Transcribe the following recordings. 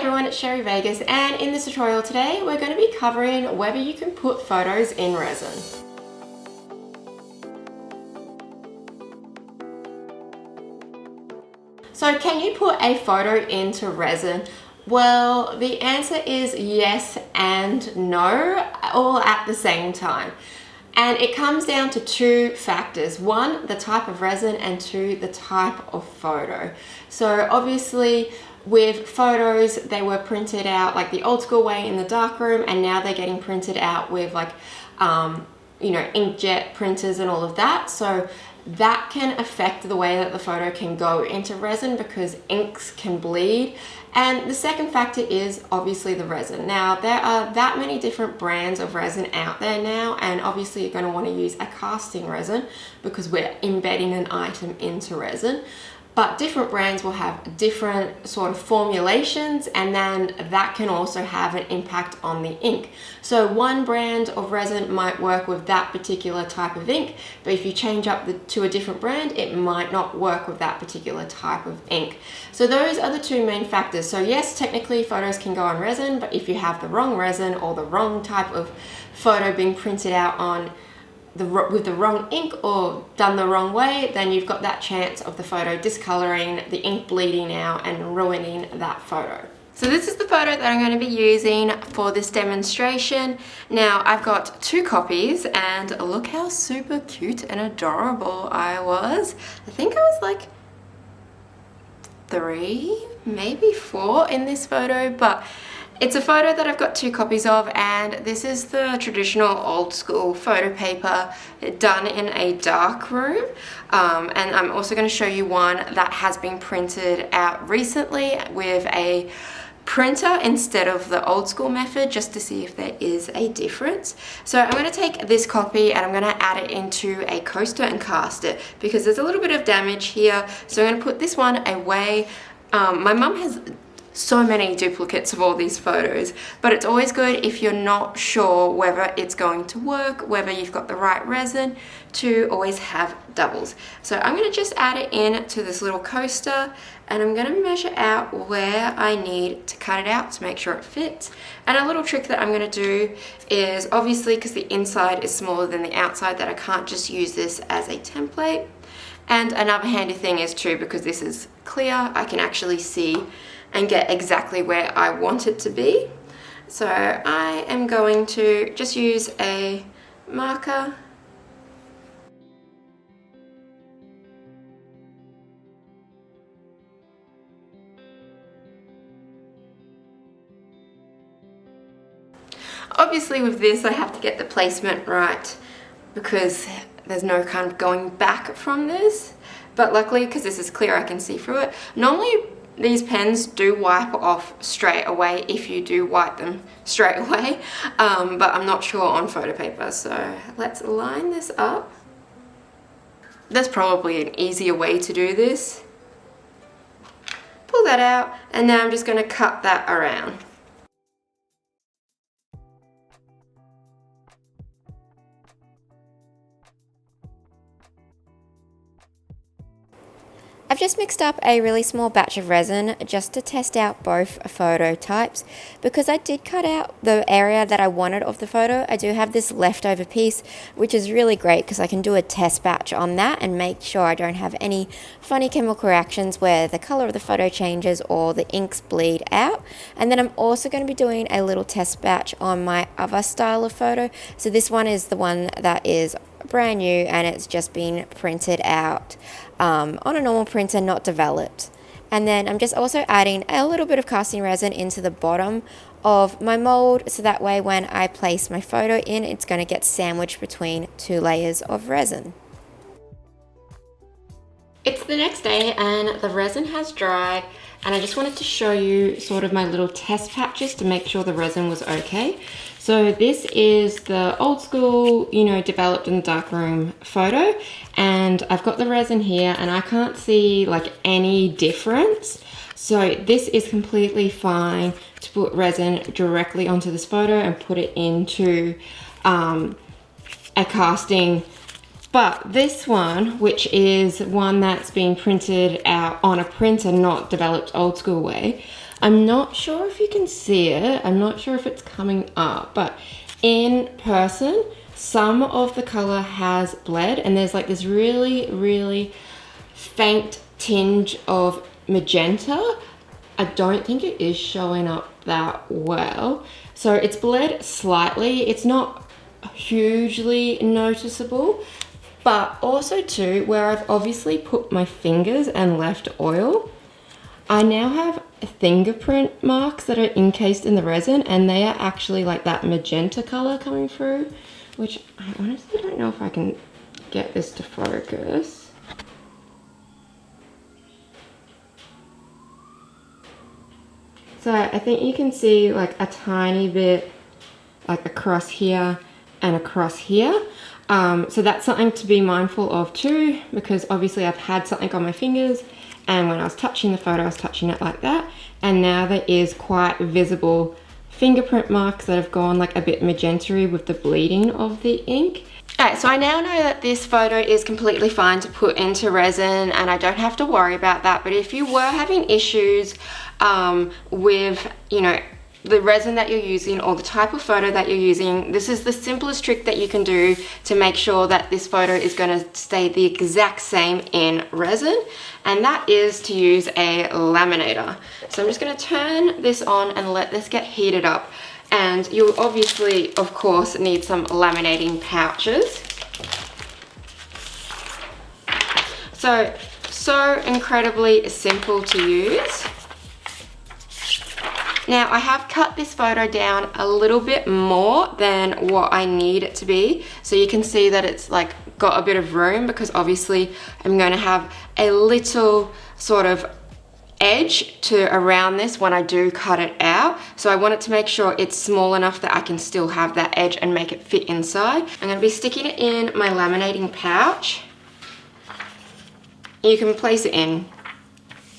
everyone, it's Sherry Vegas, and in this tutorial today we're going to be covering whether you can put photos in resin. So can you put a photo into resin? Well, the answer is yes and no, all at the same time. And it comes down to two factors. One, the type of resin, and two, the type of photo. So obviously with photos, they were printed out like the old school way in the darkroom, and now they're getting printed out with like, you know, inkjet printers and all of that. So that can affect the way that the photo can go into resin because inks can bleed. And the second factor is obviously the resin. Now, there are that many different brands of resin out there now, and obviously you're going to want to use a casting resin because we're embedding an item into resin. But different brands will have different sort of formulations, and then that can also have an impact on the ink. So one brand of resin might work with that particular type of ink, but if you change up to a different brand, it might not work with that particular type of ink. So those are the two main factors. So yes, technically photos can go on resin, but if you have the wrong resin or the wrong type of photo being printed out on with the wrong ink or done the wrong way, then you've got that chance of the photo discoloring, the ink bleeding out and ruining that photo. So this is the photo that I'm going to be using for this demonstration. Now I've got two copies, and look how super cute and adorable I was. I think I was like 3, maybe 4 in this photo, but it's a photo that I've got 2 copies of, and this is the traditional old school photo paper done in a dark room. And I'm also going to show you one that has been printed out recently with a printer instead of the old school method, just to see if there is a difference. So I'm going to take this copy and I'm going to add it into a coaster and cast it because there's a little bit of damage here. So I'm going to put this one away. My mum has so many duplicates of all these photos, but it's always good if you're not sure whether it's going to work, whether you've got the right resin, to always have doubles. So I'm going to just add it in to this little coaster, and I'm going to measure out where I need to cut it out to make sure it fits. And a little trick that I'm going to do is, obviously because the inside is smaller than the outside, that I can't just use this as a template. And another handy thing is too, because this is clear, I can actually see and get exactly where I want it to be. So I am going to just use a marker . Obviously with this I have to get the placement right because there's no kind of going back from this, but luckily because this is clear I can see through it. Normally these pens do wipe off straight away if you do wipe them straight away, but I'm not sure on photo paper. So let's line this up. There's probably an easier way to do this. Pull that out, and now I'm just going to cut that around. I've just mixed up a really small batch of resin just to test out both photo types. Because I did cut out the area that I wanted of the photo, I do have this leftover piece, which is really great because I can do a test batch on that and make sure I don't have any funny chemical reactions where the color of the photo changes or the inks bleed out. And then I'm also going to be doing a little test batch on my other style of photo. So this one is the one that is brand new and it's just been printed out on a normal printer, not developed. And then I'm just also adding a little bit of casting resin into the bottom of my mold, so that way when I place my photo in, it's going to get sandwiched between 2 layers of resin. It's the next day and the resin has dried, and I just wanted to show you sort of my little test patches to make sure the resin was okay. So this is the old school, you know, developed in the darkroom photo, and I've got the resin here and I can't see like any difference. So this is completely fine to put resin directly onto this photo and put it into a casting. But this one, which is one that's been printed out on a printer, not developed old school way, I'm not sure if you can see it. I'm not sure if it's coming up, but in person, some of the color has bled and there's like this really, really faint tinge of magenta. I don't think it is showing up that well. So it's bled slightly. It's not hugely noticeable, but also too, where I've obviously put my fingers and left oil, I now have fingerprint marks that are encased in the resin, and they are actually like that magenta color coming through, which I honestly don't know if I can get this to focus. So I think you can see like a tiny bit like across here and across here. So that's something to be mindful of too, because obviously I've had something on my fingers, and when I was touching the photo, I was touching it like that. And now there is quite visible fingerprint marks that have gone like a bit magenta-y with the bleeding of the ink. Alright, so I now know that this photo is completely fine to put into resin and I don't have to worry about that. But if you were having issues with, you know, the resin that you're using or the type of photo that you're using, this is the simplest trick that you can do to make sure that this photo is going to stay the exact same in resin, and that is to use a laminator. So I'm just going to turn this on and let this get heated up, and you'll obviously of course need some laminating pouches. So incredibly simple to use. Now I have cut this photo down a little bit more than what I need it to be. So you can see that it's like got a bit of room, because obviously I'm going to have a little sort of edge to around this when I do cut it out. So I want it to make sure it's small enough that I can still have that edge and make it fit inside. I'm going to be sticking it in my laminating pouch. You can place it in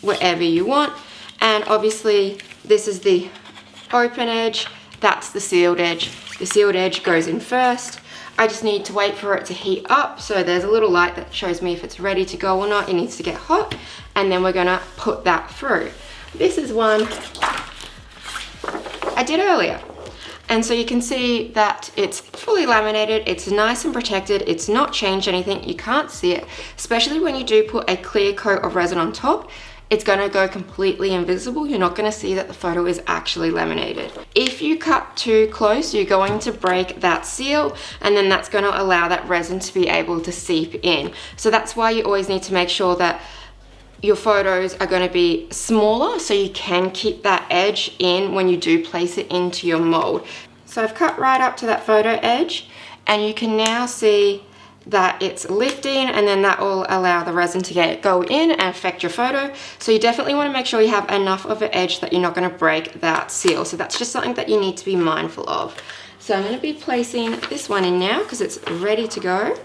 wherever you want, and obviously this is the open edge, that's the sealed edge. The sealed edge goes in first. I just need to wait for it to heat up. So there's a little light that shows me if it's ready to go or not. It needs to get hot, and then we're gonna put that through. This is one I did earlier. And so you can see that it's fully laminated, it's nice and protected, it's not changed anything, you can't see it, especially when you do put a clear coat of resin on top. It's going to go completely invisible. You're not going to see that the photo is actually laminated. If you cut too close, you're going to break that seal, and then that's going to allow that resin to be able to seep in. So that's why you always need to make sure that your photos are going to be smaller, so you can keep that edge in when you do place it into your mold. So I've cut right up to that photo edge, and you can now see that it's lifting, and then that will allow the resin to go in and affect your photo. So you definitely want to make sure you have enough of an edge that you're not going to break that seal. So that's just something that you need to be mindful of. So I'm going to be placing this one in now because it's ready to go.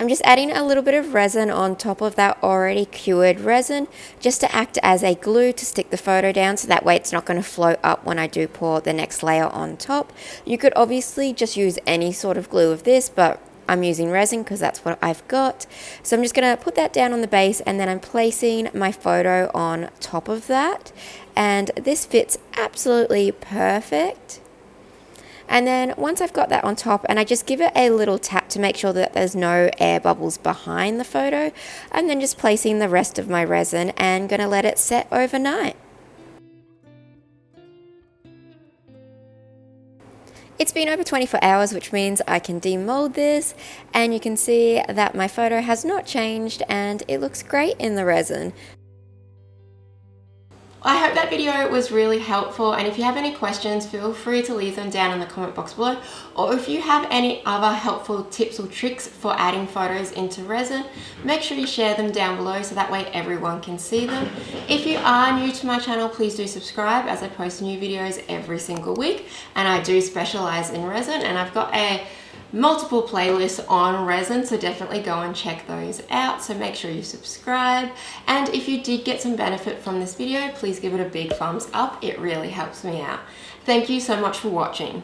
I'm just adding a little bit of resin on top of that already cured resin, just to act as a glue to stick the photo down, so that way it's not going to float up when I do pour the next layer on top. You could obviously just use any sort of glue of this, but I'm using resin because that's what I've got. So I'm just going to put that down on the base, and then I'm placing my photo on top of that, and this fits absolutely perfect. And then once I've got that on top, and I just give it a little tap to make sure that there's no air bubbles behind the photo, I'm then just placing the rest of my resin and going to let it set overnight. It's been over 24 hours, which means I can demold this, and you can see that my photo has not changed and it looks great in the resin. I hope that video was really helpful, and if you have any questions, feel free to leave them down in the comment box below, or if you have any other helpful tips or tricks for adding photos into resin, make sure you share them down below so that way everyone can see them. If you are new to my channel, please do subscribe, as I post new videos every single week, and I do specialize in resin, and I've got multiple playlists on resin, so definitely go and check those out. So make sure you subscribe, and if you did get some benefit from this video, please give it a big thumbs up. It really helps me out. Thank you so much for watching.